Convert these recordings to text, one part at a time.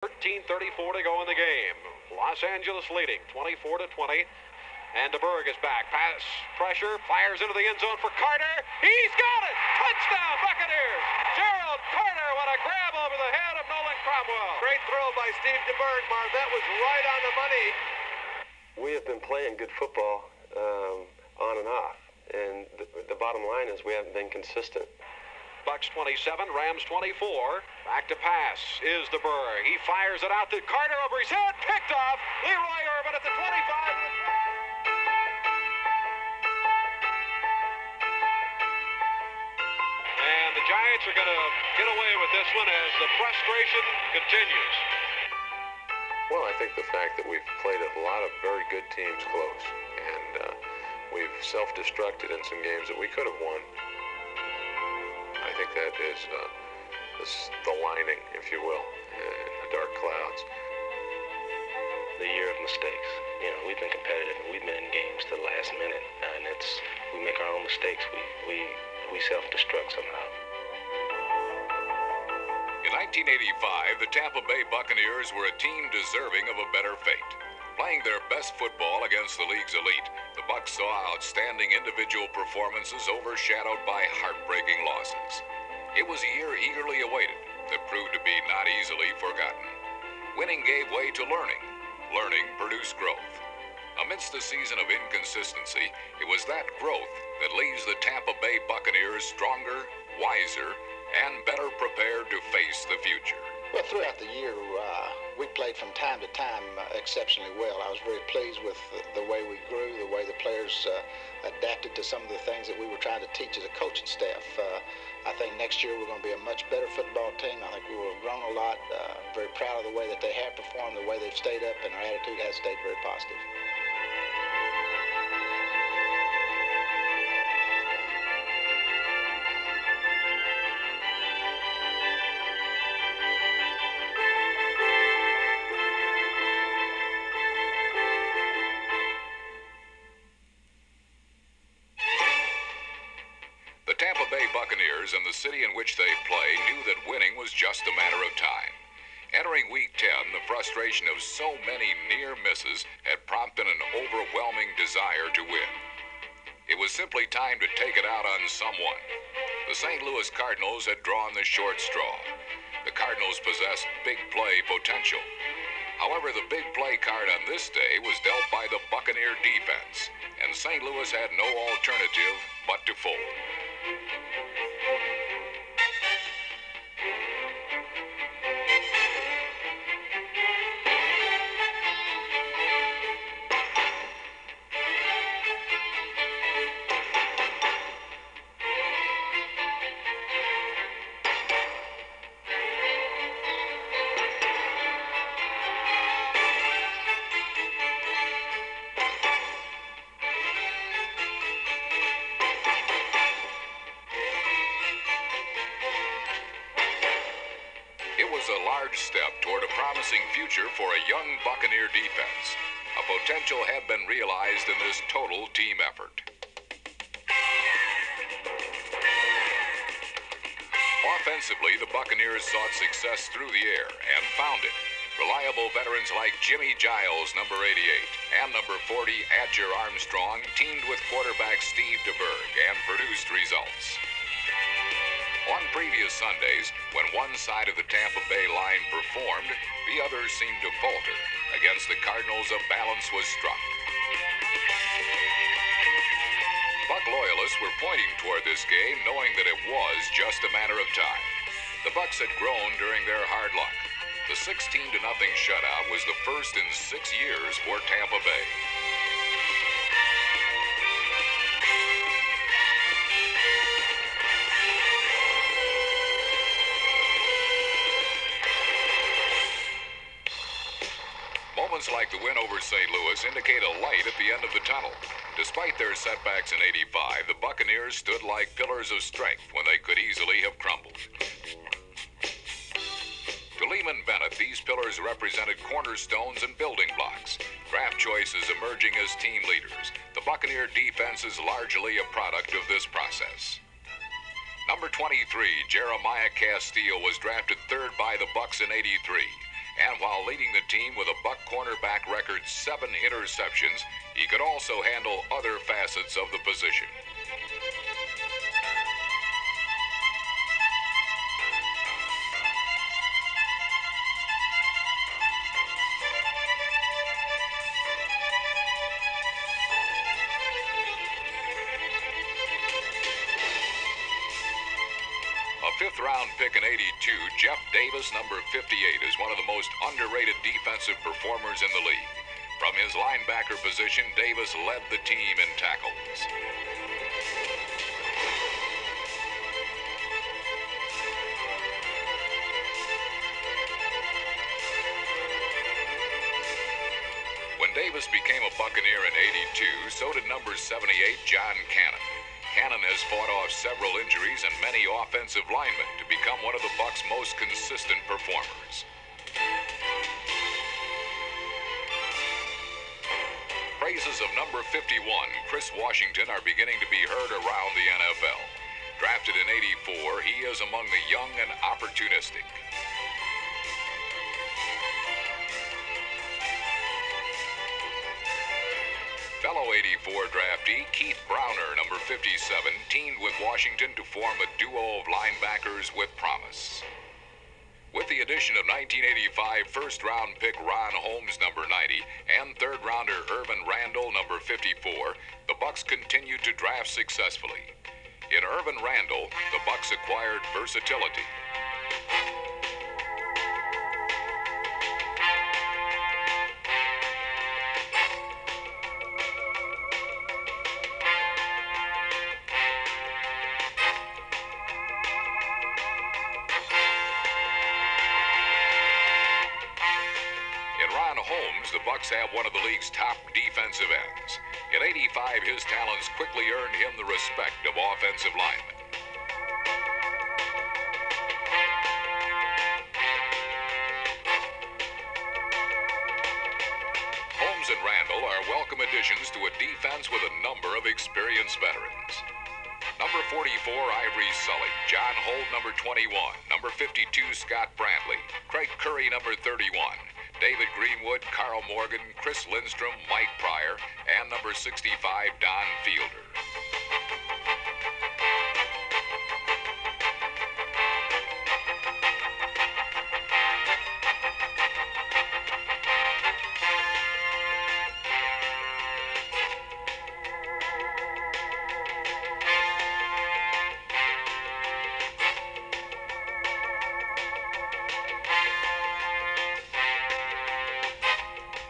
13:34 to go in the game. Los Angeles leading 24-20. And DeBerg is back. Pass, pressure, fires into the end zone for Carter. He's got it! Touchdown, Buccaneers! Gerald Carter, what a grab over the head of Nolan Cromwell. Great throw by Steve DeBerg, Marv. That was right on the money. We have been playing good football on and off. And the bottom line is we haven't been consistent. Bucs 27, Rams 24. Back to pass is DeBerg. He fires it out to Carter over his head. Picked off. Leroy Urban at the 25. And the Giants are going to get away with this one as the frustration continues. Well, I think the fact that we've played a lot of very good teams close, and we've self-destructed in some games that we could have won. I think that is the lining, if you will, in the dark clouds. The year of mistakes. You know, we've been competitive and we've been in games to the last minute, and we make our own mistakes. We self-destruct somehow. In 1985, the Tampa Bay Buccaneers were a team deserving of a better fate. Playing their best football against the league's elite, the Bucs saw outstanding individual performances overshadowed by heartbreaking losses. It was a year eagerly awaited that proved to be not easily forgotten. Winning gave way to learning. Learning produced growth. Amidst a season of inconsistency, it was that growth that leaves the Tampa Bay Buccaneers stronger, wiser, and better prepared to face the future. Well, throughout the year, we played from time to time exceptionally well. I was very pleased with the way we grew, the way the players adapted to some of the things that we were trying to teach as a coaching staff. I think next year we're going to be a much better football team. I think we will have grown a lot. Very proud of the way that they have performed, the way they've stayed up, and our attitude has stayed very positive. Buccaneers and the city in which they play knew that winning was just a matter of time. Entering Week 10, the frustration of so many near misses had prompted an overwhelming desire to win. It was simply time to take it out on someone. The St. Louis Cardinals had drawn the short straw. The Cardinals possessed big play potential. However, the big play card on this day was dealt by the Buccaneer defense, and St. Louis had no alternative but to fold. A large step toward a promising future for a young Buccaneer defense. A potential had been realized in this total team effort. Offensively, the Buccaneers sought success through the air and found it. Reliable veterans like Jimmy Giles, number 88, and number 40, Adger Armstrong, teamed with quarterback Steve DeBerg and produced results. On previous Sundays, when one side of the Tampa Bay line performed, the other seemed to falter. Against the Cardinals, a balance was struck. Buck loyalists were pointing toward this game, knowing that it was just a matter of time. The Bucs had grown during their hard luck. The 16-0 shutout was the first in 6 years for Tampa Bay. Moments like the win over St. Louis indicate a light at the end of the tunnel. Despite their setbacks in '85, the Buccaneers stood like pillars of strength when they could easily have crumbled. To Leeman Bennett, these pillars represented cornerstones and building blocks, draft choices emerging as team leaders. The Buccaneer defense is largely a product of this process. Number 23, Jeremiah Castillo, was drafted third by the Bucs in '83. And While leading the team with a Buck cornerback record 7 interceptions, he could also handle other facets of the position. Fifth-round pick in '82, Jeff Davis, number 58, is one of the most underrated defensive performers in the league. From his linebacker position, Davis led the team in tackles. When Davis became a Buccaneer in '82, so did number 78, John Cannon. Cannon has fought off several injuries and many offensive linemen to become one of the Bucs' most consistent performers. Praises of number 51, Chris Washington, are beginning to be heard around the NFL. Drafted in '84, he is among the young and opportunistic. Fellow '84 draftee Keith Browner, number 57, teamed with Washington to form a duo of linebackers with promise. With the addition of 1985 first-round pick Ron Holmes, number 90, and third-rounder Irvin Randall, number 54, the Bucs continued to draft successfully. In Irvin Randall, the Bucs acquired versatility. The Bucs have one of the league's top defensive ends. In '85, his talents quickly earned him the respect of offensive linemen. Holmes and Randall are welcome additions to a defense with a number of experienced veterans. Number 44, Ivory Sully. John Holt, number 21. Number 52, Scott Brantley. Craig Curry, number 31. David Greenwood, Carl Morgan, Chris Lindstrom, Mike Pryor, and number 65, Don Fielder.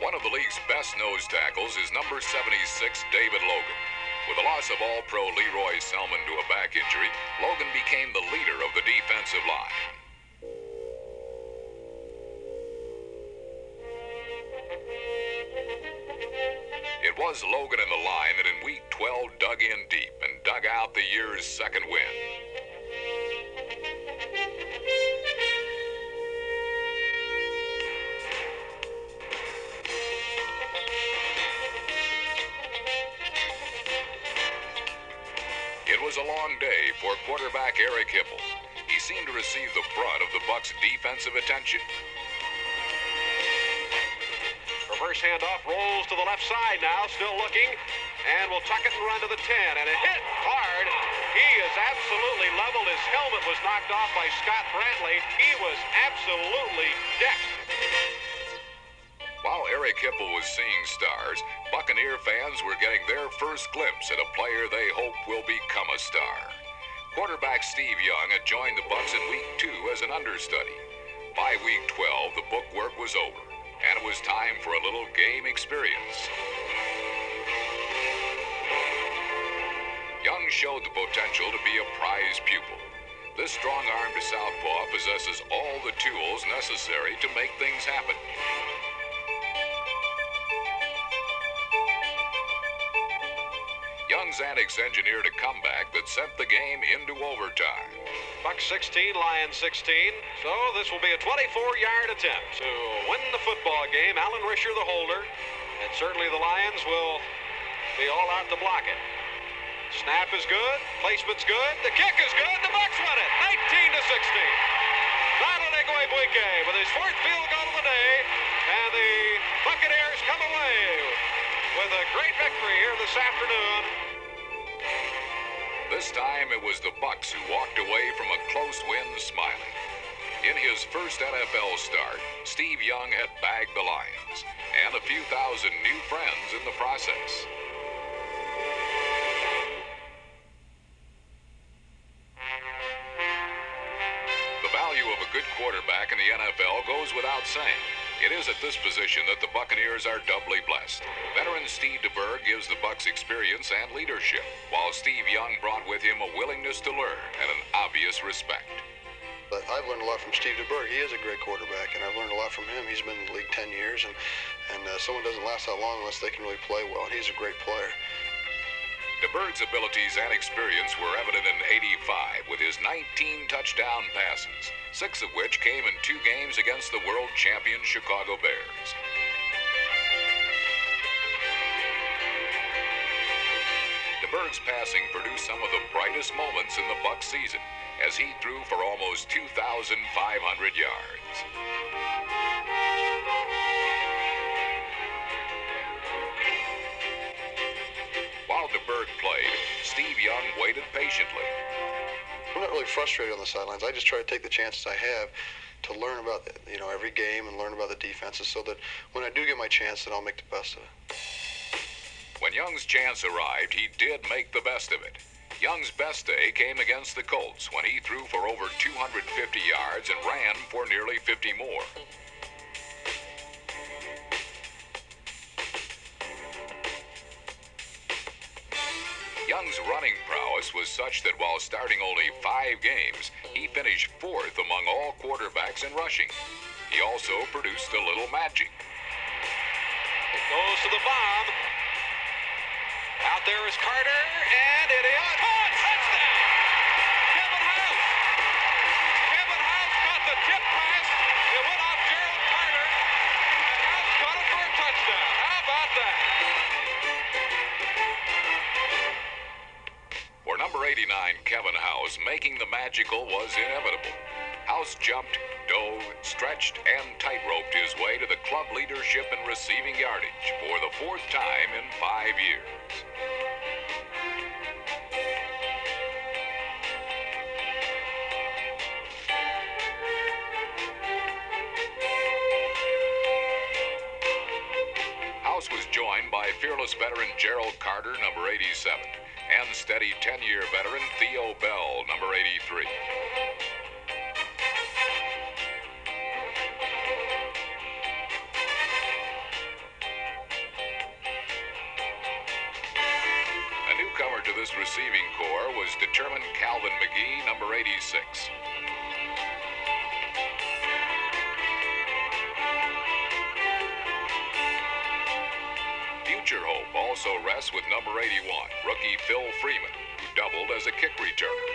One of the league's best nose tackles is number 76, David Logan. With the loss of All-Pro Leroy Selman to a back injury, Logan became the leader of the defensive line. It was Logan and the line that in Week 12 dug in deep and dug out the year's second win. It was a long day for quarterback Eric Hipple. He seemed to receive the brunt of the Bucs' defensive attention. Reverse handoff, rolls to the left side now, still looking, and will tuck it and run to the 10, and a hit hard. He is absolutely leveled. His helmet was knocked off by Scott Brantley. He was absolutely decked. While Eric Hipple was seeing stars, Buccaneer fans were getting their first glimpse at a player they hope will become a star. Quarterback Steve Young had joined the Bucs in Week 2 as an understudy. By Week 12, the book work was over, and it was time for a little game experience. Young showed the potential to be a prize pupil. This strong-armed southpaw possesses all the tools necessary to make things happen. Young's antics engineered a comeback that sent the game into overtime. Bucs 16, Lions 16. So this will be a 24-yard attempt to win the football game. Alan Risher, the holder, and certainly the Lions will be all out to block it. Snap is good, placement's good, the kick is good, the Bucs win it, 19-16. Donald Buike with his fourth field goal of the day. come away with a great victory here this afternoon. This time it was the Bucs who walked away from a close win smiling. In his first NFL start, Steve Young had bagged the Lions and a few thousand new friends in the process. The value of a good quarterback in the NFL goes without saying. It is at this position that the Buccaneers are doubly blessed. Veteran Steve DeBerg gives the Bucs experience and leadership, while Steve Young brought with him a willingness to learn and an obvious respect. But I've learned a lot from Steve DeBerg. He is a great quarterback, and I've learned a lot from him. He's been in the league 10 years, and someone doesn't last that long unless they can really play well, and he's a great player. DeBerg's abilities and experience were evident in '85 with his 19 touchdown passes, 6 of which came in 2 games against the world champion Chicago Bears. DeBerg's passing produced some of the brightest moments in the Bucs season, as he threw for almost 2,500 yards. While DeBerg played, Steve Young waited patiently. I'm not really frustrated on the sidelines. I just try to take the chances I have to learn about every game and learn about the defenses so that when I do get my chance, then I'll make the best of it. When Young's chance arrived, he did make the best of it. Young's best day came against the Colts when he threw for over 250 yards and ran for nearly 50 more. Young's running prowess was such that while starting only 5 games, he finished 4th among all quarterbacks in rushing. He also produced a little magic. Goes to the bomb. Out there is Carter, and it is caught! Touchdown! Kevin House! Kevin House got the tip pass. It went off Gerald Carter, and House caught it for a touchdown. How about that? For number 89, Kevin House, making the magical was inevitable. House jumped, dove, stretched, and tight-roped his way to the club leadership in receiving yardage for the 4th time in 5 years. House was joined by fearless veteran Gerald Carter, number 87, and steady 10-year veteran Theo Bell, number 83. A newcomer to this receiving corps was determined Calvin McGee, number 86. Future hope also rests with number 81, rookie Phil Freeman, who doubled as a kick returner.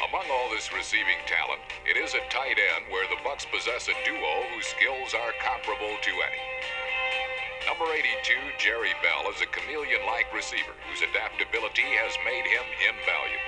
Among all this receiving talent, it is at tight end where the Bucs possess a duo whose skills are comparable to any. Number 82, Jerry Bell, is a chameleon-like receiver whose adaptability has made him invaluable.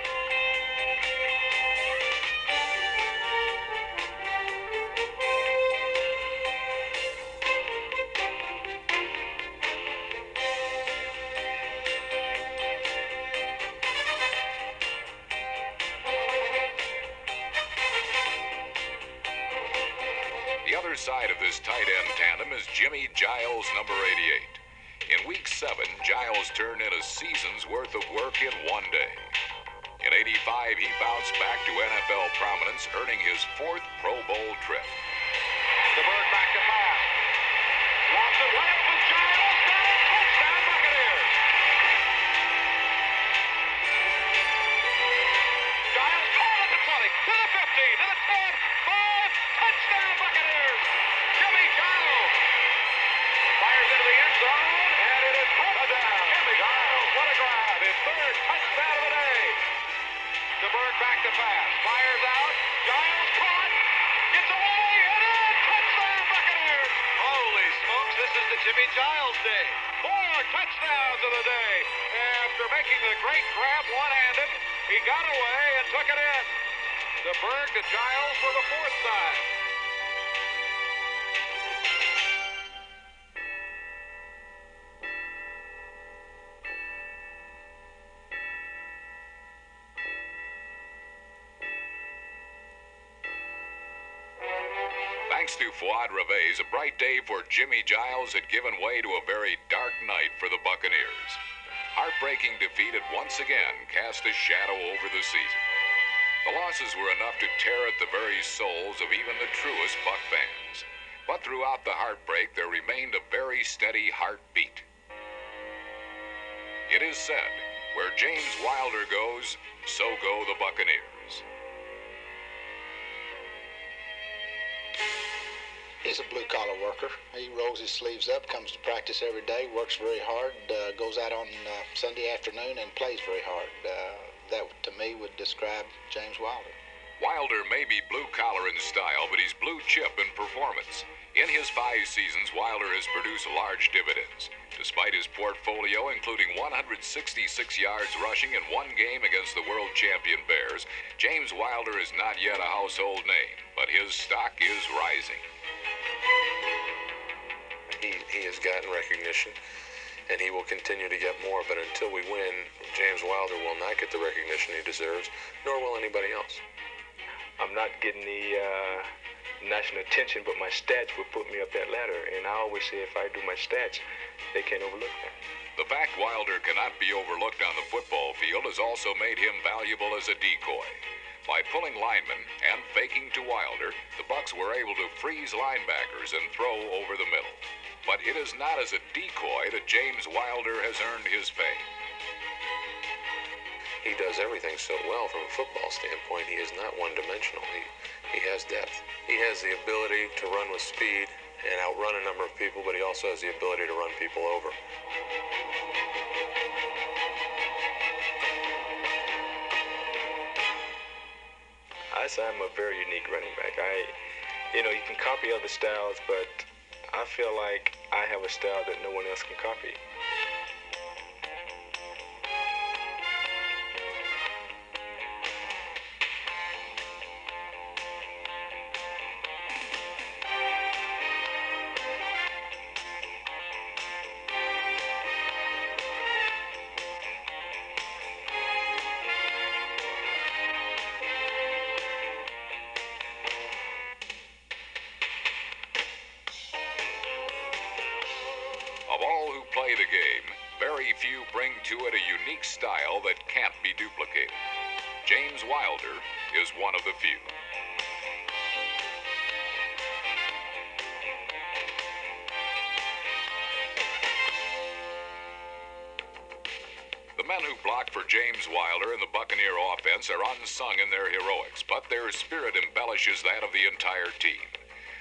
The other side of this tight end tandem is Jimmy Giles, number 88. In Week 7, Giles turned in a season's worth of work in 1 day. In '85, he bounced back to NFL prominence, earning his 4th Pro Bowl trip. DeBerg back to pass. Wants it way open. Giles got it. Touchdown, Buccaneers. Giles caught at the 20, to the 15, to the 10, 5. Touchdown, Buccaneers. Jimmy Giles fires into the end zone, and it is touchdown. Jimmy Giles, what a grab. His 3rd touchdown of the day. DeBerg back to pass. Fires out. Giles caught. Gets away, and in. Touchdown, Buccaneers. Holy smokes, this is the Jimmy Giles day. 4 touchdowns of the day. After making the great grab one-handed, he got away and took it in. DeBerg to Giles for the 4th time. Thanks to Fuad Revez, a bright day for Jimmy Giles had given way to a very dark night for the Buccaneers. Heartbreaking defeat had once again cast a shadow over the season. The losses were enough to tear at the very souls of even the truest Buck fans. But throughout the heartbreak, there remained a very steady heartbeat. It is said, where James Wilder goes, so go the Buccaneers. He's a blue-collar worker. He rolls his sleeves up, comes to practice every day, works very hard, goes out on Sunday afternoon and plays very hard. That, to me, would describe James Wilder. Wilder may be blue-collar in style, but he's blue-chip in performance. In his 5 seasons, Wilder has produced large dividends. Despite his portfolio, including 166 yards rushing in one game against the world champion Bears, James Wilder is not yet a household name, but his stock is rising. He has gotten recognition, and he will continue to get more. But until we win, James Wilder will not get the recognition he deserves, nor will anybody else. I'm not getting the national attention, but my stats will put me up that ladder. And I always say if I do my stats, they can't overlook that. The fact Wilder cannot be overlooked on the football field has also made him valuable as a decoy. By pulling linemen and faking to Wilder, the Bucs were able to freeze linebackers and throw over the middle. But it is not as a decoy that James Wilder has earned his fame. He does everything so well from a football standpoint. He is not one-dimensional. He has depth. He has the ability to run with speed and outrun a number of people, but he also has the ability to run people over. I say I'm a very unique running back. You can copy other styles, but I feel like I have a style that no one else can copy. Of all who play the game, very few bring to it a unique style that can't be duplicated. James Wilder is one of the few. The men who block for James Wilder and the Buccaneer offense are unsung in their heroics, but their spirit embellishes that of the entire team.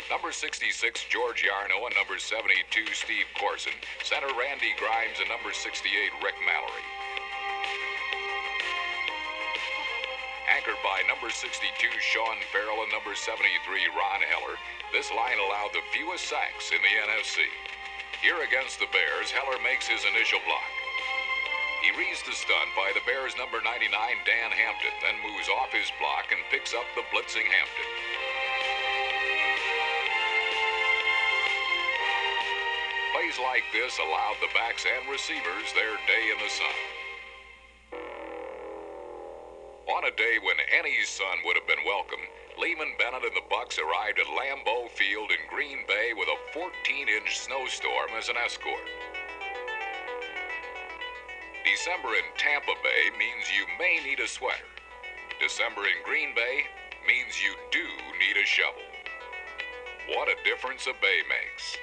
Number 66, George Yarno, and number 72, Steve Corson. Center Randy Grimes and number 68, Rick Mallory. Anchored by number 62, Sean Farrell, and number 73, Ron Heller, this line allowed the fewest sacks in the NFC. Here against the Bears, Heller makes his initial block. He reads the stunt by the Bears' number 99, Dan Hampton, then moves off his block and picks up the blitzing Hampton. Plays like this allowed the backs and receivers their day in the sun. On a day when any sun would have been welcome, Leeman Bennett and the Bucs arrived at Lambeau Field in Green Bay with a 14-inch snowstorm as an escort. December in Tampa Bay means you may need a sweater. December in Green Bay means you do need a shovel. What a difference a bay makes.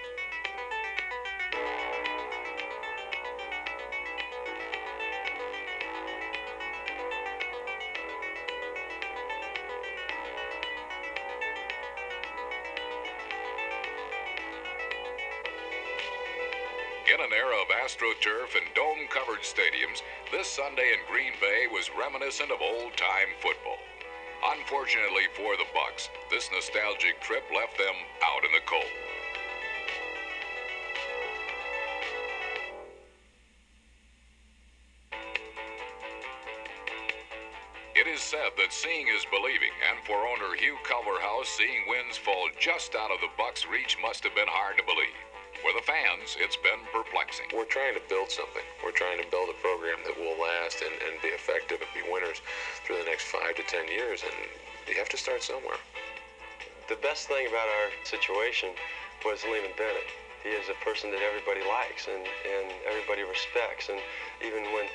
In an era of AstroTurf and dome-covered stadiums, this Sunday in Green Bay was reminiscent of old-time football. Unfortunately for the Bucs, this nostalgic trip left them out in the cold. It is said that seeing is believing, and for owner Hugh Culverhouse, seeing wins fall just out of the Bucs' reach must have been hard to believe. For the fans, it's been perplexing. We're trying to build something. We're trying to build a program that will last and be effective and be winners through the next 5 to 10 years, and you have to start somewhere. The best thing about our situation was Leeman Bennett. He is a person that everybody likes and everybody respects. And even when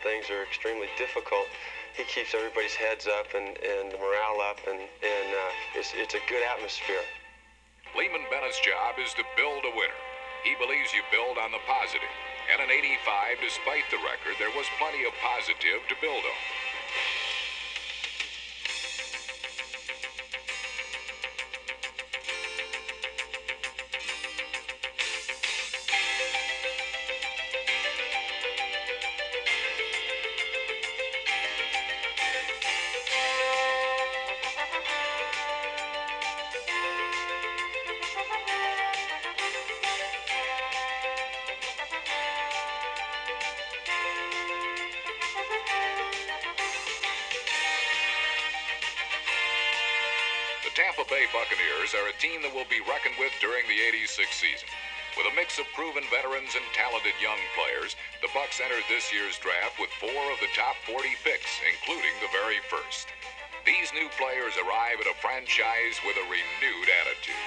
things are extremely difficult, he keeps everybody's heads up and the morale up, and it's a good atmosphere. Leeman Bennett's job is to build a winner. He believes you build on the positive. And in '85, despite the record, there was plenty of positive to build on. The Tampa Bay Buccaneers are a team that will be reckoned with during the '86 season. With a mix of proven veterans and talented young players, the Bucs entered this year's draft with 4 of the top 40 picks, including the very first. These new players arrive at a franchise with a renewed attitude.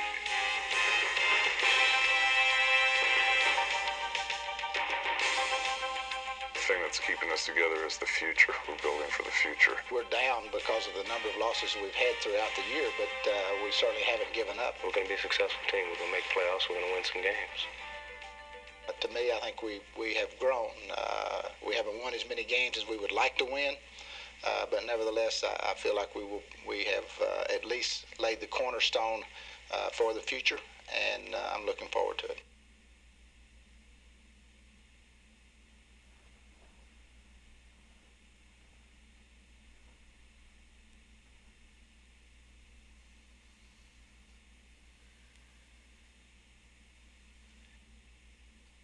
The thing that's keeping us together is the future. We're building for the future. We're down because of the number of losses we've had throughout the year, but we certainly haven't given up. We're going to be a successful team. We're going to make playoffs. We're going to win some games. To me, I think we have grown. We haven't won as many games as we would like to win, but nevertheless, I feel like we have at least laid the cornerstone for the future, and I'm looking forward to it.